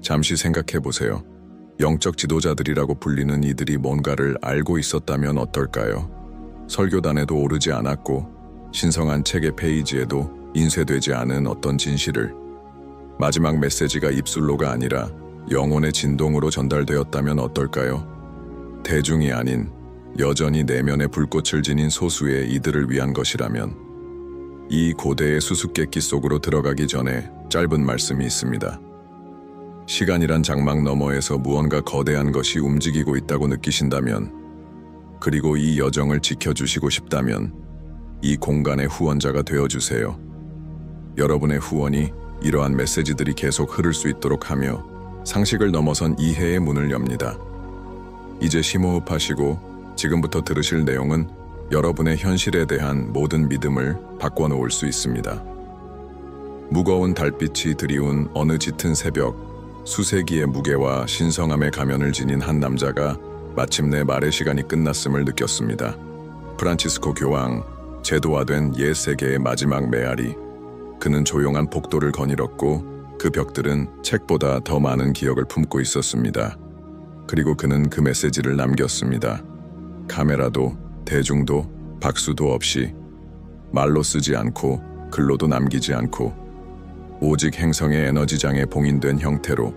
잠시 생각해 보세요. 영적 지도자들이라고 불리는 이들이 뭔가를 알고 있었다면 어떨까요? 설교단에도 오르지 않았고 신성한 책의 페이지에도 인쇄되지 않은 어떤 진실을 마지막 메시지가 입술로가 아니라 영혼의 진동으로 전달되었다면 어떨까요? 대중이 아닌 여전히 내면의 불꽃을 지닌 소수의 이들을 위한 것이라면 이 고대의 수수께끼 속으로 들어가기 전에 짧은 말씀이 있습니다. 시간이란 장막 너머에서 무언가 거대한 것이 움직이고 있다고 느끼신다면, 그리고 이 여정을 지켜주시고 싶다면 이 공간의 후원자가 되어주세요. 여러분의 후원이 이러한 메시지들이 계속 흐를 수 있도록 하며 상식을 넘어선 이해의 문을 엽니다. 이제 심호흡하시고 지금부터 들으실 내용은 여러분의 현실에 대한 모든 믿음을 바꿔놓을 수 있습니다. 무거운 달빛이 드리운 어느 짙은 새벽, 수세기의 무게와 신성함의 가면을 지닌 한 남자가 마침내 말의 시간이 끝났음을 느꼈습니다. 프란치스코 교황, 제도화된 옛 세계의 마지막 메아리. 그는 조용한 복도를 거닐었고 그 벽들은 책보다 더 많은 기억을 품고 있었습니다. 그리고 그는 그 메시지를 남겼습니다. 카메라도 대중도 박수도 없이, 말로 쓰지 않고 글로도 남기지 않고 오직 행성의 에너지장에 봉인된 형태로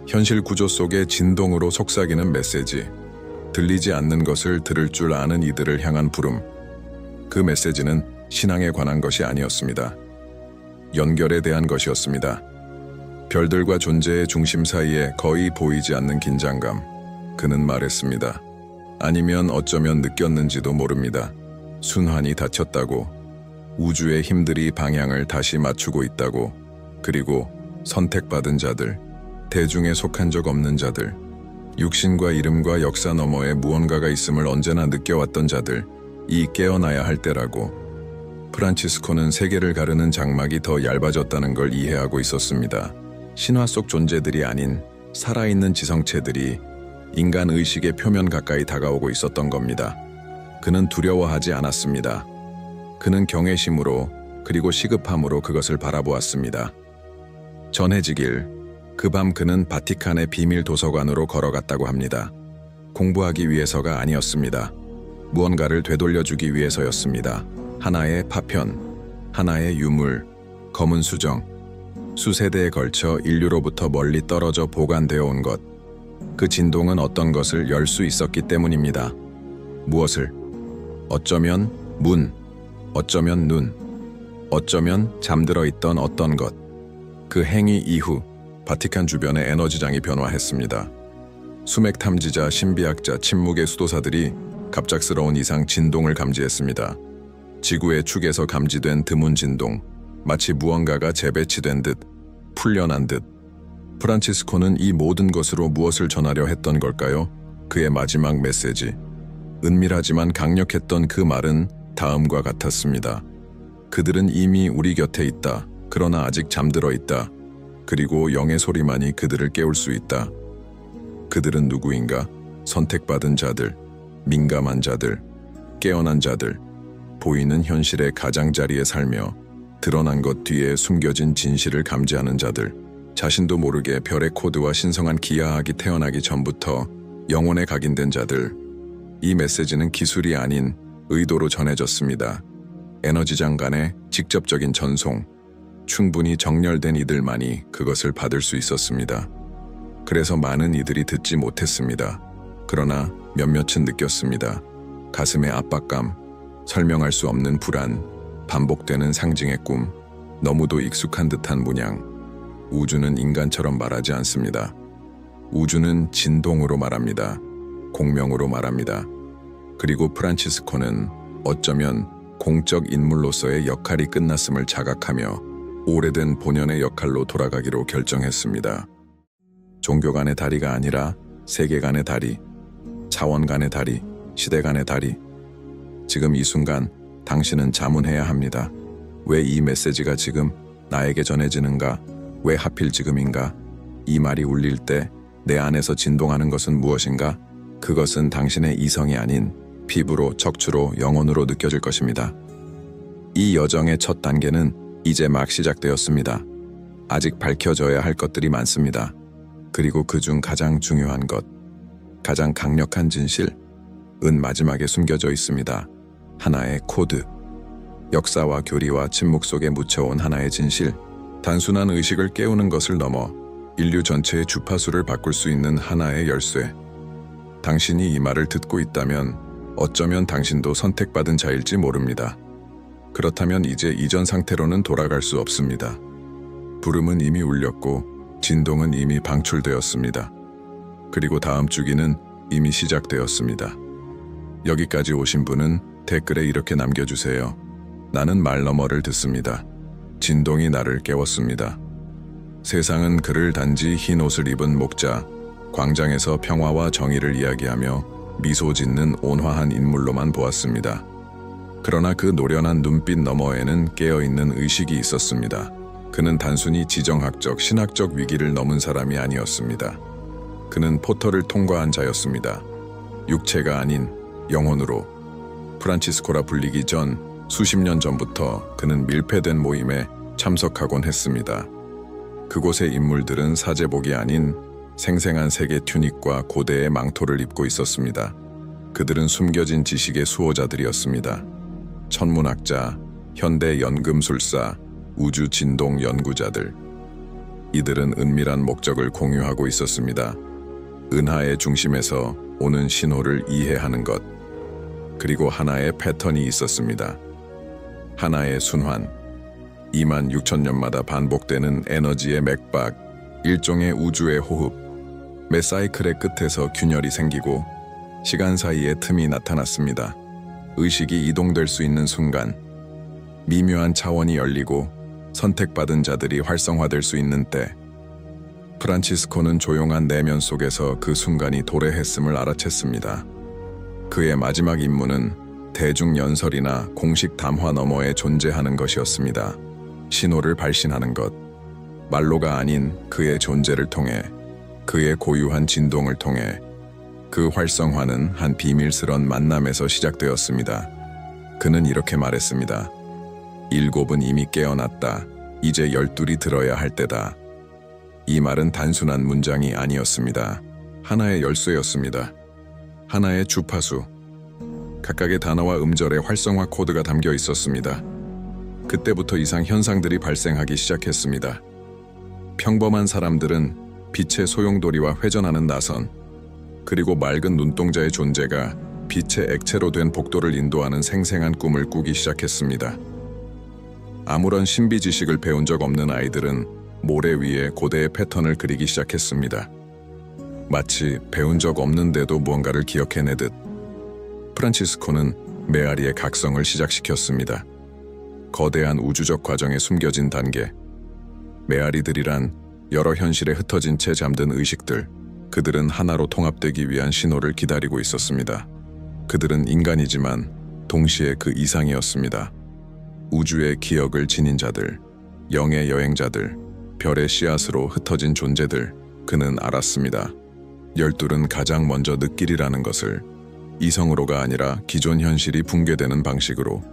현실 구조 속의 진동으로 속삭이는 메시지, 들리지 않는 것을 들을 줄 아는 이들을 향한 부름. 그 메시지는 신앙에 관한 것이 아니었습니다. 연결에 대한 것이었습니다. 별들과 존재의 중심 사이에 거의 보이지 않는 긴장감. 그는 말했습니다. 아니면 어쩌면 느꼈는지도 모릅니다. 순환이 닫혔다고, 우주의 힘들이 방향을 다시 맞추고 있다고, 그리고 선택받은 자들, 대중에 속한 적 없는 자들, 육신과 이름과 역사 너머에 무언가가 있음을 언제나 느껴왔던 자들, 이 깨어나야 할 때라고. 프란치스코는 세계를 가르는 장막이 더 얇아졌다는 걸 이해하고 있었습니다. 신화 속 존재들이 아닌 살아있는 지성체들이 인간 의식의 표면 가까이 다가오고 있었던 겁니다. 그는 두려워하지 않았습니다. 그는 경외심으로 그리고 시급함으로 그것을 바라보았습니다. 전해지길, 그 밤 그는 바티칸의 비밀 도서관으로 걸어갔다고 합니다. 공부하기 위해서가 아니었습니다. 무언가를 되돌려주기 위해서였습니다. 하나의 파편, 하나의 유물, 검은 수정, 수세대에 걸쳐 인류로부터 멀리 떨어져 보관되어 온 것. 그 진동은 어떤 것을 열 수 있었기 때문입니다. 무엇을? 어쩌면 문, 어쩌면 눈, 어쩌면 잠들어 있던 어떤 것. 그 행위 이후 바티칸 주변의 에너지장이 변화했습니다. 수맥 탐지자, 신비학자, 침묵의 수도사들이 갑작스러운 이상 진동을 감지했습니다. 지구의 축에서 감지된 드문 진동, 마치 무언가가 재배치된 듯, 풀려난 듯. 프란치스코는 이 모든 것으로 무엇을 전하려 했던 걸까요? 그의 마지막 메시지. 은밀하지만 강력했던 그 말은 다음과 같았습니다. 그들은 이미 우리 곁에 있다. 그러나 아직 잠들어 있다. 그리고 영의 소리만이 그들을 깨울 수 있다. 그들은 누구인가? 선택받은 자들, 민감한 자들, 깨어난 자들, 보이는 현실의 가장자리에 살며 드러난 것 뒤에 숨겨진 진실을 감지하는 자들, 자신도 모르게 별의 코드와 신성한 기하학이 태어나기 전부터 영혼에 각인된 자들. 이 메시지는 기술이 아닌 의도로 전해졌습니다. 에너지장 간의 직접적인 전송, 충분히 정렬된 이들만이 그것을 받을 수 있었습니다. 그래서 많은 이들이 듣지 못했습니다. 그러나 몇몇은 느꼈습니다. 가슴의 압박감, 설명할 수 없는 불안, 반복되는 상징의 꿈, 너무도 익숙한 듯한 문양. 우주는 인간처럼 말하지 않습니다. 우주는 진동으로 말합니다. 공명으로 말합니다. 그리고 프란치스코는 어쩌면 공적 인물로서의 역할이 끝났음을 자각하며 오래된 본연의 역할로 돌아가기로 결정했습니다. 종교 간의 다리가 아니라 세계 간의 다리, 차원 간의 다리, 시대 간의 다리. 지금 이 순간 당신은 자문해야 합니다. 왜 이 메시지가 지금 나에게 전해지는가? 왜 하필 지금인가? 이 말이 울릴 때 내 안에서 진동하는 것은 무엇인가? 그것은 당신의 이성이 아닌 피부로, 척추로, 영혼으로 느껴질 것입니다. 이 여정의 첫 단계는 이제 막 시작되었습니다. 아직 밝혀져야 할 것들이 많습니다. 그리고 그중 가장 중요한 것, 가장 강력한 진실은 마지막에 숨겨져 있습니다. 하나의 코드. 역사와 교리와 침묵 속에 묻혀온 하나의 진실. 단순한 의식을 깨우는 것을 넘어 인류 전체의 주파수를 바꿀 수 있는 하나의 열쇠. 당신이 이 말을 듣고 있다면 어쩌면 당신도 선택받은 자일지 모릅니다. 그렇다면 이제 이전 상태로는 돌아갈 수 없습니다. 부름은 이미 울렸고 진동은 이미 방출되었습니다. 그리고 다음 주기는 이미 시작되었습니다. 여기까지 오신 분은 댓글에 이렇게 남겨주세요. 나는 말 너머를 듣습니다. 진동이 나를 깨웠습니다. 세상은 그를 단지 흰 옷을 입은 목자, 광장에서 평화와 정의를 이야기하며 미소 짓는 온화한 인물로만 보았습니다. 그러나 그 노련한 눈빛 너머에는 깨어있는 의식이 있었습니다. 그는 단순히 지정학적, 신학적 위기를 넘은 사람이 아니었습니다. 그는 포털을 통과한 자였습니다. 육체가 아닌 영혼으로. 프란치스코라 불리기 전 수십 년 전부터 그는 밀폐된 모임에 참석하곤 했습니다. 그곳의 인물들은 사제복이 아닌 생생한 세계 튜닉과 고대의 망토를 입고 있었습니다. 그들은 숨겨진 지식의 수호자들이었습니다. 천문학자, 현대 연금술사, 우주 진동 연구자들. 이들은 은밀한 목적을 공유하고 있었습니다. 은하의 중심에서 오는 신호를 이해하는 것. 그리고 하나의 패턴이 있었습니다. 하나의 순환. 26,000년마다 반복되는 에너지의 맥박, 일종의 우주의 호흡. 매 사이클의 끝에서 균열이 생기고 시간 사이에 틈이 나타났습니다. 의식이 이동될 수 있는 순간, 미묘한 차원이 열리고 선택받은 자들이 활성화될 수 있는 때, 프란치스코는 조용한 내면 속에서 그 순간이 도래했음을 알아챘습니다. 그의 마지막 임무는 대중연설이나 공식 담화 너머에 존재하는 것이었습니다. 신호를 발신하는 것, 말로가 아닌 그의 존재를 통해, 그의 고유한 진동을 통해. 그 활성화는 한 비밀스런 만남에서 시작되었습니다. 그는 이렇게 말했습니다. 7은 이미 깨어났다. 이제 12이 들어야 할 때다. 이 말은 단순한 문장이 아니었습니다. 하나의 열쇠였습니다. 하나의 주파수. 각각의 단어와 음절에 활성화 코드가 담겨 있었습니다. 그때부터 이상 현상들이 발생하기 시작했습니다. 평범한 사람들은 빛의 소용돌이와 회전하는 나선, 그리고 맑은 눈동자의 존재가 빛의 액체로 된 복도를 인도하는 생생한 꿈을 꾸기 시작했습니다. 아무런 신비 지식을 배운 적 없는 아이들은 모래 위에 고대의 패턴을 그리기 시작했습니다. 마치 배운 적 없는데도 무언가를 기억해내듯. 프란치스코는 메아리의 각성을 시작시켰습니다. 거대한 우주적 과정에 숨겨진 단계. 메아리들이란 여러 현실에 흩어진 채 잠든 의식들. 그들은 하나로 통합되기 위한 신호를 기다리고 있었습니다. 그들은 인간이지만 동시에 그 이상이었습니다. 우주의 기억을 지닌 자들, 영의 여행자들, 별의 씨앗으로 흩어진 존재들. 그는 알았습니다. 12은 가장 먼저 느끼리라는 것을. 이성으로가 아니라 기존 현실이 붕괴되는 방식으로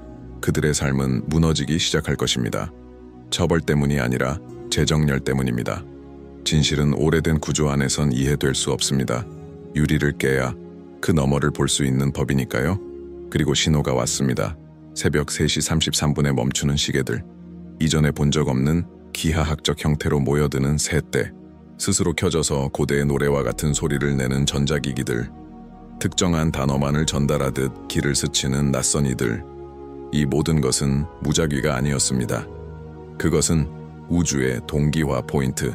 그들의 삶은 무너지기 시작할 것입니다. 처벌 때문이 아니라 재정렬 때문입니다. 진실은 오래된 구조 안에선 이해될 수 없습니다. 유리를 깨야 그 너머를 볼 수 있는 법이니까요. 그리고 신호가 왔습니다. 새벽 3시 33분에 멈추는 시계들. 이전에 본 적 없는 기하학적 형태로 모여드는 새떼. 스스로 켜져서 고대의 노래와 같은 소리를 내는 전자기기들. 특정한 단어만을 전달하듯 길을 스치는 낯선 이들. 이 모든 것은 무작위가 아니었습니다. 그것은 우주의 동기화 포인트.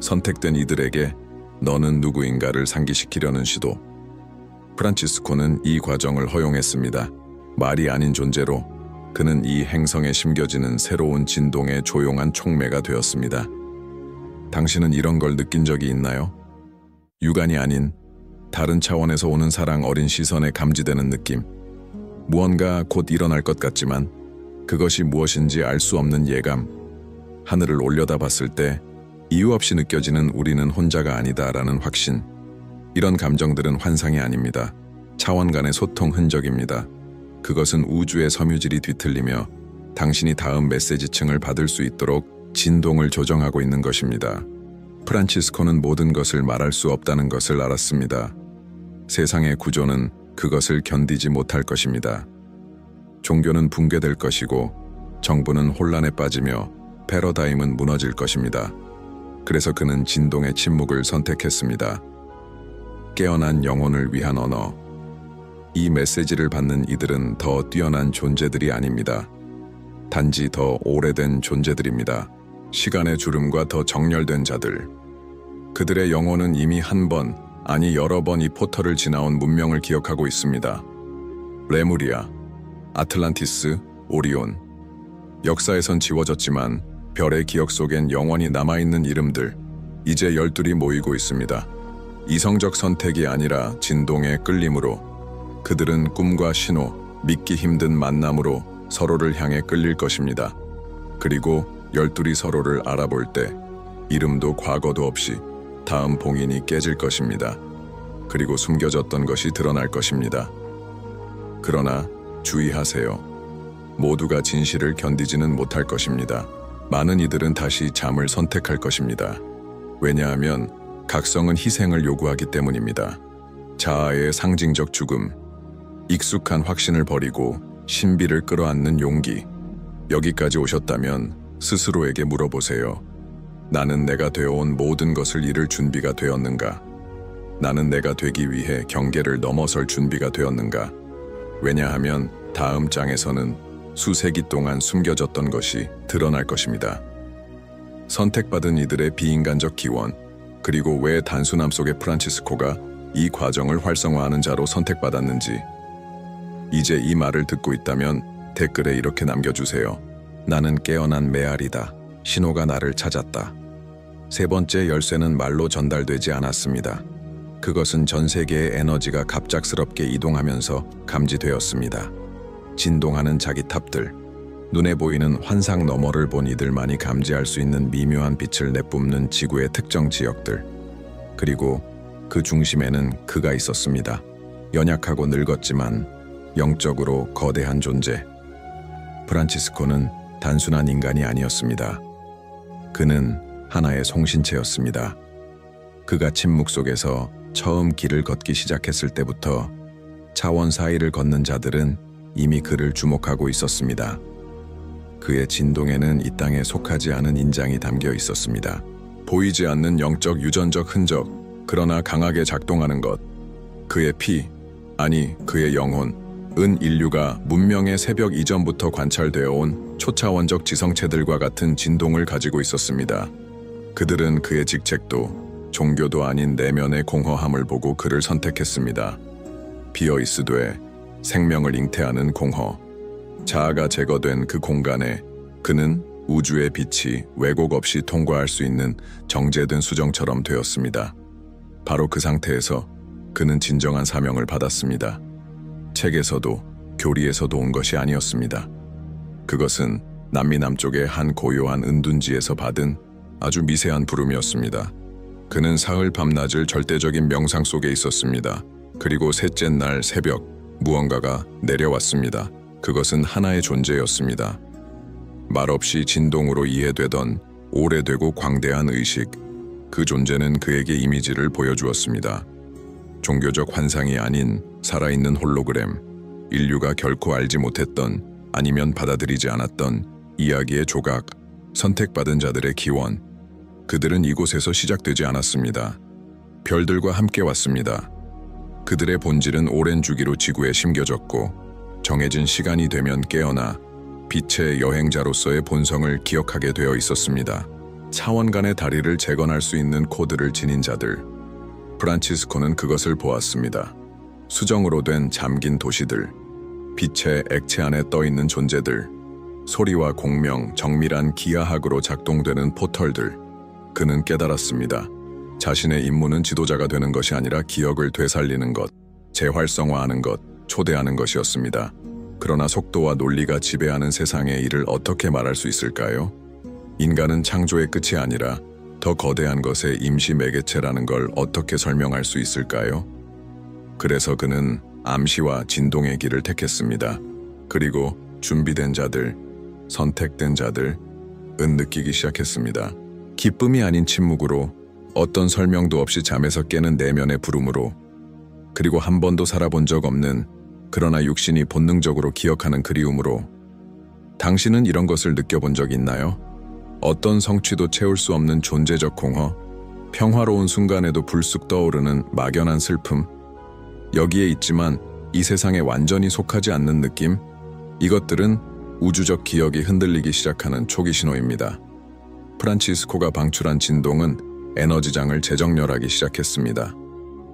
선택된 이들에게 너는 누구인가를 상기시키려는 시도. 프란치스코는 이 과정을 허용했습니다. 말이 아닌 존재로 그는 이 행성에 심겨지는 새로운 진동의 조용한 촉매가 되었습니다. 당신은 이런 걸 느낀 적이 있나요? 육안이 아닌 다른 차원에서 오는 사랑 어린 시선에 감지되는 느낌. 무언가 곧 일어날 것 같지만 그것이 무엇인지 알 수 없는 예감. 하늘을 올려다봤을 때 이유 없이 느껴지는 우리는 혼자가 아니다라는 확신. 이런 감정들은 환상이 아닙니다. 차원 간의 소통 흔적입니다. 그것은 우주의 섬유질이 뒤틀리며 당신이 다음 메시지층을 받을 수 있도록 진동을 조정하고 있는 것입니다. 프란치스코는 모든 것을 말할 수 없다는 것을 알았습니다. 세상의 구조는 그것을 견디지 못할 것입니다. 종교는 붕괴될 것이고 정부는 혼란에 빠지며 패러다임은 무너질 것입니다. 그래서 그는 진동의 침묵을 선택했습니다. 깨어난 영혼을 위한 언어. 이 메시지를 받는 이들은 더 뛰어난 존재들이 아닙니다. 단지 더 오래된 존재들입니다. 시간의 주름과 더 정렬된 자들. 그들의 영혼은 이미 한 번, 아니 여러 번 이 포털을 지나온 문명을 기억하고 있습니다. 레무리아, 아틀란티스, 오리온. 역사에선 지워졌지만 별의 기억 속엔 영원히 남아있는 이름들. 이제 12이 모이고 있습니다. 이성적 선택이 아니라 진동의 끌림으로. 그들은 꿈과 신호, 믿기 힘든 만남으로 서로를 향해 끌릴 것입니다. 그리고 12이 서로를 알아볼 때 이름도 과거도 없이 다음 봉인이 깨질 것입니다. 그리고 숨겨졌던 것이 드러날 것입니다. 그러나 주의하세요. 모두가 진실을 견디지는 못할 것입니다. 많은 이들은 다시 잠을 선택할 것입니다. 왜냐하면 각성은 희생을 요구하기 때문입니다. 자아의 상징적 죽음, 익숙한 확신을 버리고 신비를 끌어안는 용기. 여기까지 오셨다면 스스로에게 물어보세요. 나는 내가 되어온 모든 것을 잃을 준비가 되었는가? 나는 내가 되기 위해 경계를 넘어설 준비가 되었는가? 왜냐하면 다음 장에서는 수세기 동안 숨겨졌던 것이 드러날 것입니다. 선택받은 이들의 비인간적 기원, 그리고 왜 단순함 속의 프란치스코가 이 과정을 활성화하는 자로 선택받았는지. 이제 이 말을 듣고 있다면 댓글에 이렇게 남겨주세요. 나는 깨어난 메아리다. 신호가 나를 찾았다. 세 번째 열쇠는 말로 전달되지 않았습니다. 그것은 전 세계의 에너지가 갑작스럽게 이동하면서 감지되었습니다. 진동하는 자기 탑들, 눈에 보이는 환상 너머를 본 이들만이 감지할 수 있는 미묘한 빛을 내뿜는 지구의 특정 지역들. 그리고 그 중심에는 그가 있었습니다. 연약하고 늙었지만 영적으로 거대한 존재. 프란치스코는 단순한 인간이 아니었습니다. 그는 하나의 송신체였습니다. 그가 침묵 속에서 처음 길을 걷기 시작했을 때부터 차원 사이를 걷는 자들은 이미 그를 주목하고 있었습니다. 그의 진동에는 이 땅에 속하지 않은 인장이 담겨 있었습니다. 보이지 않는 영적 유전적 흔적, 그러나 강하게 작동하는 것. 그의 피, 아니 그의 영혼, 은 인류가 문명의 새벽 이전부터 관찰되어 온 초차원적 지성체들과 같은 진동을 가지고 있었습니다. 그들은 그의 직책도 종교도 아닌 내면의 공허함을 보고 그를 선택했습니다. 비어있으되 생명을 잉태하는 공허. 자아가 제거된 그 공간에 그는 우주의 빛이 왜곡 없이 통과할 수 있는 정제된 수정처럼 되었습니다. 바로 그 상태에서 그는 진정한 사명을 받았습니다. 책에서도 교리에서도 온 것이 아니었습니다. 그것은 남미 남쪽의 한 고요한 은둔지에서 받은 아주 미세한 부름이었습니다. 그는 사흘 밤낮을 절대적인 명상 속에 있었습니다. 그리고 셋째 날 새벽 무언가가 내려왔습니다. 그것은 하나의 존재였습니다. 말없이 진동으로 이해되던 오래되고 광대한 의식. 그 존재는 그에게 이미지를 보여주었습니다. 종교적 환상이 아닌 살아있는 홀로그램, 인류가 결코 알지 못했던 아니면 받아들이지 않았던 이야기의 조각, 선택받은 자들의 기원. 그들은 이곳에서 시작되지 않았습니다. 별들과 함께 왔습니다. 그들의 본질은 오랜 주기로 지구에 심겨졌고 정해진 시간이 되면 깨어나 빛의 여행자로서의 본성을 기억하게 되어 있었습니다. 차원 간의 다리를 재건할 수 있는 코드를 지닌 자들. 프란치스코는 그것을 보았습니다. 수정으로 된 잠긴 도시들, 빛의 액체 안에 떠있는 존재들, 소리와 공명, 정밀한 기하학으로 작동되는 포털들. 그는 깨달았습니다. 자신의 임무는 지도자가 되는 것이 아니라 기억을 되살리는 것, 재활성화하는 것, 초대하는 것이었습니다. 그러나 속도와 논리가 지배하는 세상의 일을 어떻게 말할 수 있을까요? 인간은 창조의 끝이 아니라 더 거대한 것의 임시 매개체라는 걸 어떻게 설명할 수 있을까요? 그래서 그는 암시와 진동의 길을 택했습니다. 그리고 준비된 자들, 선택된 자들은 느끼기 시작했습니다. 기쁨이 아닌 침묵으로 어떤 설명도 없이 잠에서 깨는 내면의 부름으로, 그리고 한 번도 살아본 적 없는, 그러나 육신이 본능적으로 기억하는 그리움으로. 당신은 이런 것을 느껴본 적 있나요? 어떤 성취도 채울 수 없는 존재적 공허, 평화로운 순간에도 불쑥 떠오르는 막연한 슬픔, 여기에 있지만 이 세상에 완전히 속하지 않는 느낌? 이것들은 우주적 기억이 흔들리기 시작하는 초기 신호입니다. 프란치스코가 방출한 진동은 에너지장을 재정렬하기 시작했습니다.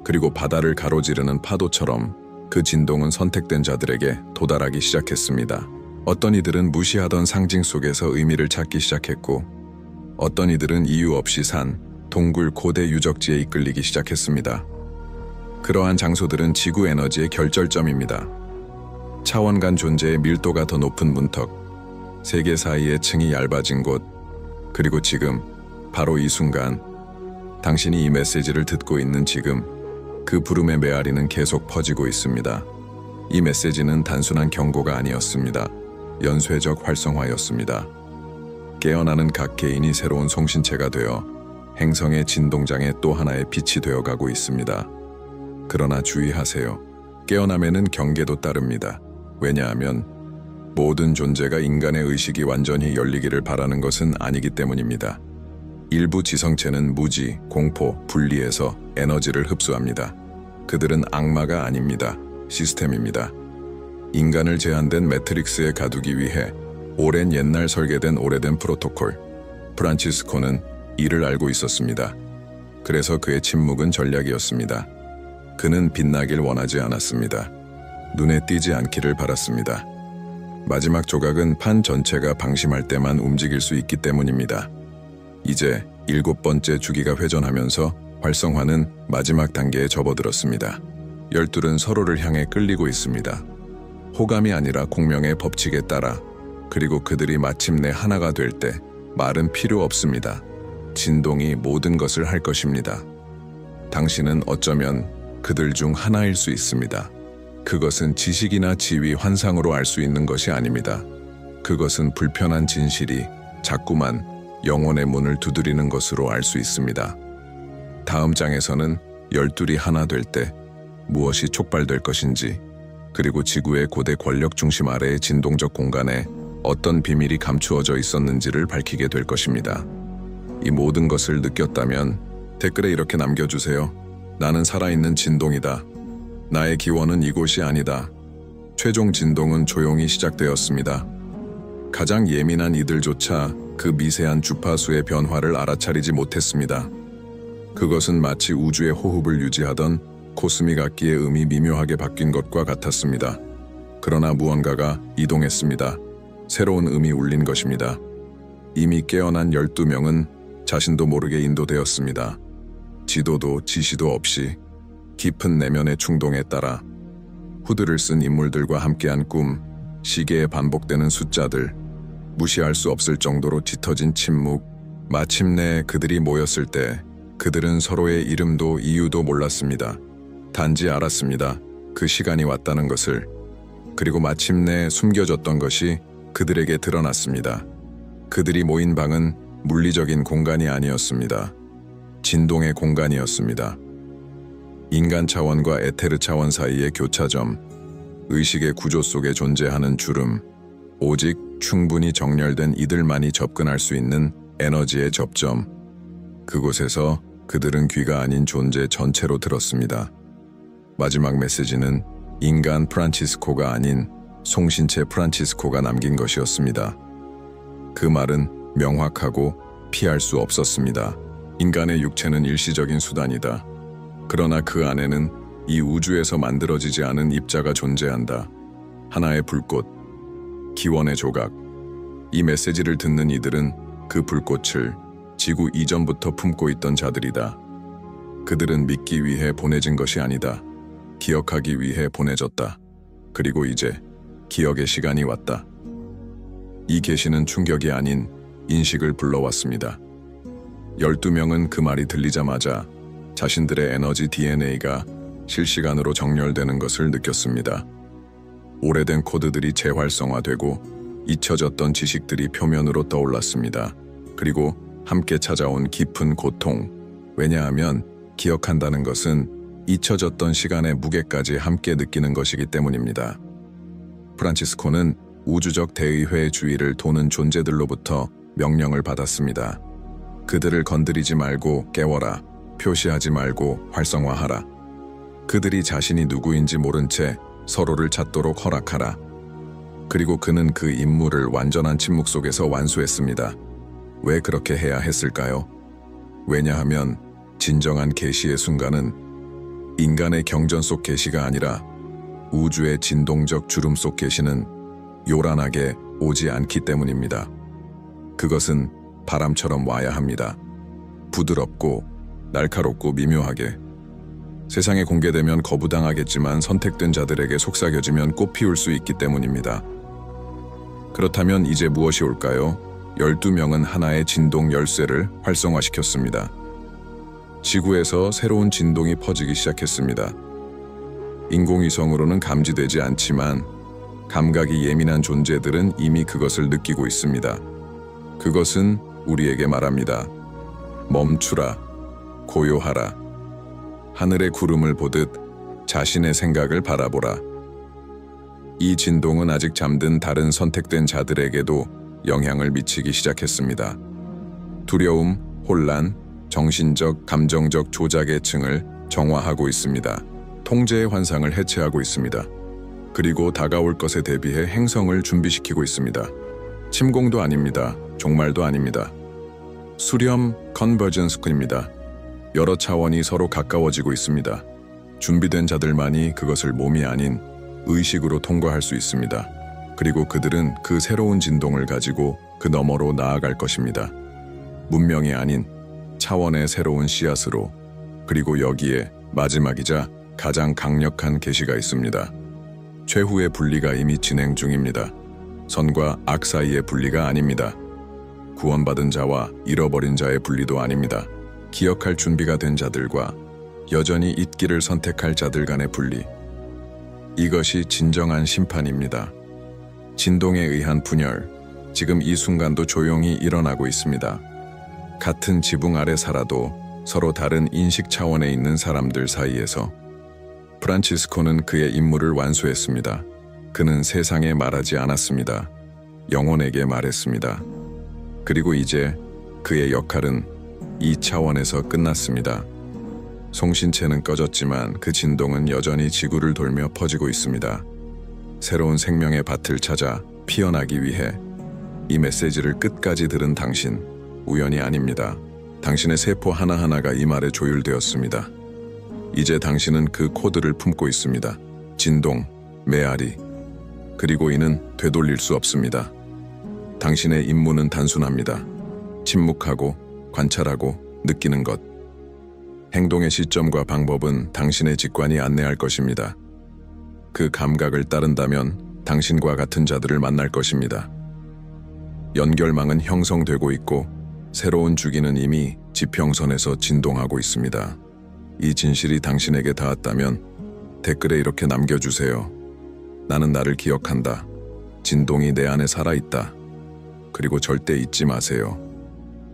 그리고 바다를 가로지르는 파도처럼 그 진동은 선택된 자들에게 도달하기 시작했습니다. 어떤 이들은 무시하던 상징 속에서 의미를 찾기 시작했고, 어떤 이들은 이유 없이 산 동굴 고대 유적지에 이끌리기 시작했습니다. 그러한 장소들은 지구 에너지의 결절점입니다. 차원 간 존재의 밀도가 더 높은 문턱, 세계 사이의 층이 얇아진 곳, 그리고 지금, 바로 이 순간, 당신이 이 메시지를 듣고 있는 지금, 그 부름의 메아리는 계속 퍼지고 있습니다. 이 메시지는 단순한 경고가 아니었습니다. 연쇄적 활성화였습니다. 깨어나는 각 개인이 새로운 송신체가 되어 행성의 진동장의 또 하나의 빛이 되어가고 있습니다. 그러나 주의하세요. 깨어남에는 경계도 따릅니다. 왜냐하면 모든 존재가 인간의 의식이 완전히 열리기를 바라는 것은 아니기 때문입니다. 일부 지성체는 무지, 공포, 분리에서 에너지를 흡수합니다. 그들은 악마가 아닙니다. 시스템입니다. 인간을 제한된 매트릭스에 가두기 위해 오랜 옛날 설계된 오래된 프로토콜. 프란치스코는 이를 알고 있었습니다. 그래서 그의 침묵은 전략이었습니다. 그는 빛나길 원하지 않았습니다. 눈에 띄지 않기를 바랐습니다. 마지막 조각은 판 전체가 방심할 때만 움직일 수 있기 때문입니다. 이제 7번째 주기가 회전하면서 활성화는 마지막 단계에 접어들었습니다. 12은 서로를 향해 끌리고 있습니다. 호감이 아니라 공명의 법칙에 따라. 그리고 그들이 마침내 하나가 될 때 말은 필요 없습니다. 진동이 모든 것을 할 것입니다. 당신은 어쩌면 그들 중 하나일 수 있습니다. 그것은 지식이나 지위, 환상으로 알 수 있는 것이 아닙니다. 그것은 불편한 진실이 자꾸만 영혼의 문을 두드리는 것으로 알 수 있습니다. 다음 장에서는 12이 하나 될 때 무엇이 촉발될 것인지, 그리고 지구의 고대 권력 중심 아래의 진동적 공간에 어떤 비밀이 감추어져 있었는지를 밝히게 될 것입니다. 이 모든 것을 느꼈다면 댓글에 이렇게 남겨주세요. 나는 살아있는 진동이다. 나의 기원은 이곳이 아니다. 최종 진동은 조용히 시작되었습니다. 가장 예민한 이들조차 그 미세한 주파수의 변화를 알아차리지 못했습니다. 그것은 마치 우주의 호흡을 유지하던 코스믹 악기의 음이 미묘하게 바뀐 것과 같았습니다. 그러나 무언가가 이동했습니다. 새로운 음이 울린 것입니다. 이미 깨어난 12명은 자신도 모르게 인도되었습니다. 지도도 지시도 없이 깊은 내면의 충동에 따라 후드를 쓴 인물들과 함께한 꿈, 시계에 반복되는 숫자들, 무시할 수 없을 정도로 짙어진 침묵. 마침내 그들이 모였을 때 그들은 서로의 이름도 이유도 몰랐습니다. 단지 알았습니다. 그 시간이 왔다는 것을. 그리고 마침내 숨겨졌던 것이 그들에게 드러났습니다. 그들이 모인 방은 물리적인 공간이 아니었습니다. 진동의 공간이었습니다. 인간 차원과 에테르 차원 사이의 교차점, 의식의 구조 속에 존재하는 주름, 오직 충분히 정렬된 이들만이 접근할 수 있는 에너지의 접점. 그곳에서 그들은 귀가 아닌 존재 전체로 들었습니다. 마지막 메시지는 인간 프란치스코가 아닌 송신체 프란치스코가 남긴 것이었습니다. 그 말은 명확하고 피할 수 없었습니다. 인간의 육체는 일시적인 수단이다. 그러나 그 안에는 이 우주에서 만들어지지 않은 입자가 존재한다. 하나의 불꽃, 기원의 조각. 이 메시지를 듣는 이들은 그 불꽃을 지구 이전부터 품고 있던 자들이다. 그들은 믿기 위해 보내진 것이 아니다. 기억하기 위해 보내졌다. 그리고 이제 기억의 시간이 왔다. 이 계시는 충격이 아닌 인식을 불러왔습니다. 12명은 그 말이 들리자마자 자신들의 에너지 DNA가 실시간으로 정렬되는 것을 느꼈습니다. 오래된 코드들이 재활성화되고 잊혀졌던 지식들이 표면으로 떠올랐습니다. 그리고 함께 찾아온 깊은 고통, 왜냐하면 기억한다는 것은 잊혀졌던 시간의 무게까지 함께 느끼는 것이기 때문입니다. 프란치스코는 우주적 대의회의 주위를 도는 존재들로부터 명령을 받았습니다. 그들을 건드리지 말고 깨워라. 표시하지 말고 활성화하라. 그들이 자신이 누구인지 모른 채 서로를 찾도록 허락하라. 그리고 그는 그 임무를 완전한 침묵 속에서 완수했습니다. 왜 그렇게 해야 했을까요? 왜냐하면 진정한 계시의 순간은 인간의 경전 속 계시가 아니라 우주의 진동적 주름 속 계시는 요란하게 오지 않기 때문입니다. 그것은 바람처럼 와야 합니다. 부드럽고 날카롭고 미묘하게. 세상에 공개되면 거부당하겠지만 선택된 자들에게 속삭여지면 꽃피울 수 있기 때문입니다. 그렇다면 이제 무엇이 올까요? 12명은 하나의 진동 열쇠를 활성화시켰습니다. 지구에서 새로운 진동이 퍼지기 시작했습니다. 인공위성으로는 감지되지 않지만 감각이 예민한 존재들은 이미 그것을 느끼고 있습니다. 그것은 우리에게 말합니다. 멈추라, 고요하라. 하늘의 구름을 보듯 자신의 생각을 바라보라. 이 진동은 아직 잠든 다른 선택된 자들에게도 영향을 미치기 시작했습니다. 두려움, 혼란, 정신적, 감정적 조작의 층을 정화하고 있습니다. 통제의 환상을 해체하고 있습니다. 그리고 다가올 것에 대비해 행성을 준비시키고 있습니다. 침공도 아닙니다. 종말도 아닙니다. 수렴 컨버전스입니다. 여러 차원이 서로 가까워지고 있습니다. 준비된 자들만이 그것을 몸이 아닌 의식으로 통과할 수 있습니다. 그리고 그들은 그 새로운 진동을 가지고 그 너머로 나아갈 것입니다. 문명이 아닌 차원의 새로운 씨앗으로. 그리고 여기에 마지막이자 가장 강력한 계시가 있습니다. 최후의 분리가 이미 진행 중입니다. 선과 악 사이의 분리가 아닙니다. 구원받은 자와 잃어버린 자의 분리도 아닙니다. 기억할 준비가 된 자들과 여전히 잊기를 선택할 자들 간의 분리. 이것이 진정한 심판입니다. 진동에 의한 분열, 지금 이 순간도 조용히 일어나고 있습니다. 같은 지붕 아래 살아도 서로 다른 인식 차원에 있는 사람들 사이에서. 프란치스코는 그의 임무를 완수했습니다. 그는 세상에 말하지 않았습니다. 영혼에게 말했습니다. 그리고 이제 그의 역할은 이 차원에서 끝났습니다. 송신체는 꺼졌지만 그 진동은 여전히 지구를 돌며 퍼지고 있습니다. 새로운 생명의 밭을 찾아 피어나기 위해 이 메시지를 끝까지 들은 당신, 우연이 아닙니다. 당신의 세포 하나하나가 이 말에 조율되었습니다. 이제 당신은 그 코드를 품고 있습니다. 진동, 메아리. 그리고 이는 되돌릴 수 없습니다. 당신의 임무는 단순합니다. 침묵하고 관찰하고 느끼는 것. 행동의 시점과 방법은 당신의 직관이 안내할 것입니다. 그 감각을 따른다면 당신과 같은 자들을 만날 것입니다. 연결망은 형성되고 있고 새로운 주기는 이미 지평선에서 진동하고 있습니다. 이 진실이 당신에게 닿았다면 댓글에 이렇게 남겨주세요. 나는 나를 기억한다. 진동이 내 안에 살아있다. 그리고 절대 잊지 마세요.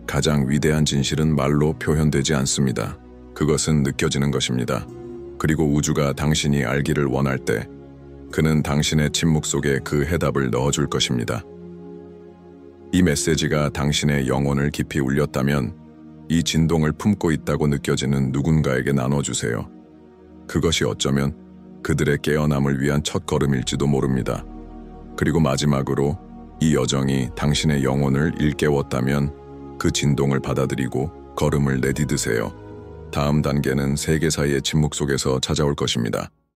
가장 위대한 진실은 말로 표현되지 않습니다. 그것은 느껴지는 것입니다. 그리고 우주가 당신이 알기를 원할 때 그는 당신의 침묵 속에 그 해답을 넣어줄 것입니다. 이 메시지가 당신의 영혼을 깊이 울렸다면 이 진동을 품고 있다고 느껴지는 누군가에게 나눠주세요. 그것이 어쩌면 그들의 깨어남을 위한 첫걸음일지도 모릅니다. 그리고 마지막으로 이 여정이 당신의 영혼을 일깨웠다면 그 진동을 받아들이고 걸음을 내디드세요. 다음 단계는 세계 사이의 침묵 속에서 찾아올 것입니다.